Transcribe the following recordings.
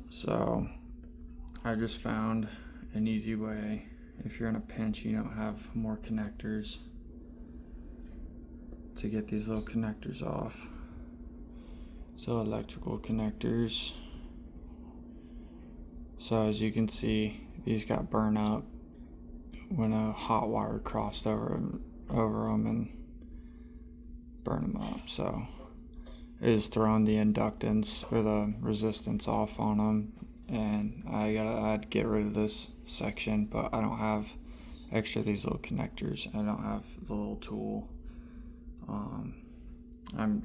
So I just found an easy way, if you're in a pinch, you don't have more connectors, to get these little connectors off. So electrical connectors. So as you can see, these got burned up when a hot wire crossed over them and burned them up. So it is throwing the inductance or the resistance off on them, and I'd get rid of this section, but I don't have extra of these little connectors. I don't have the little tool.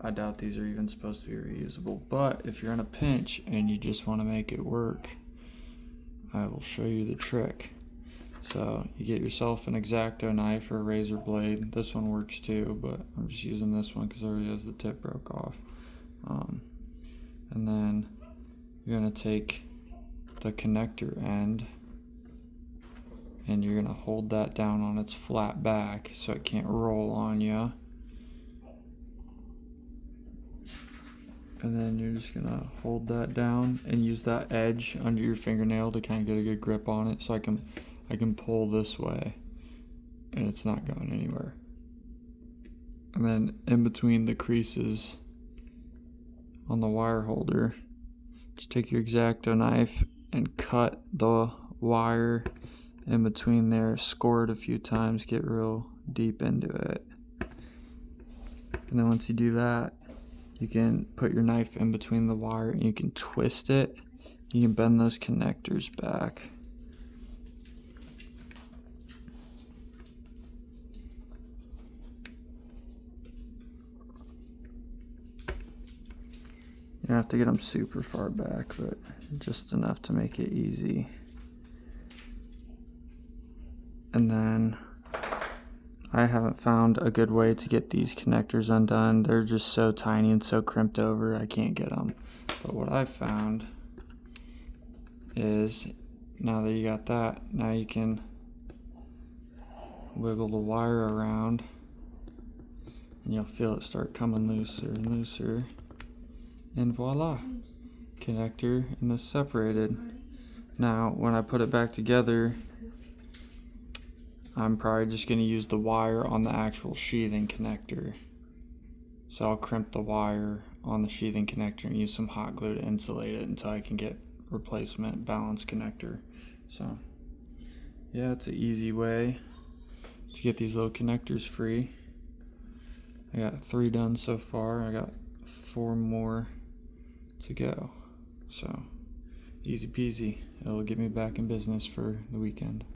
I doubt these are even supposed to be reusable, but if you're in a pinch and you just want to make it work, I will show you the trick. So you get yourself an X-Acto knife or a razor blade. This one works too, but I'm just using this one because it already has the tip broke off. And then you're going to take the connector end and you're going to hold that down on its flat back so it can't roll on you. And then you're just going to hold that down and use that edge under your fingernail to kind of get a good grip on it, so I can pull this way and it's not going anywhere. And then in between the creases on the wire holder, just take your X-Acto knife and cut the wire in between there, score it a few times, get real deep into it. And then once you do that, you can put your knife in between the wire and you can twist it. You can bend those connectors back. You don't have to get them super far back, but just enough to make it easy. And then I haven't found a good way to get these connectors undone. They're just so tiny and so crimped over, I can't get them. But what I've found is, now that you got that, now you can wiggle the wire around and you'll feel it start coming looser and looser. And voila, connector and this separated. Now when I put it back together, I'm probably just going to use the wire on the actual sheathing connector. So I'll crimp the wire on the sheathing connector and use some hot glue to insulate it until I can get replacement balance connector. So yeah, it's an easy way to get these little connectors free. I got 3 done so far. I got 4 more to go. So easy peasy. It'll get me back in business for the weekend.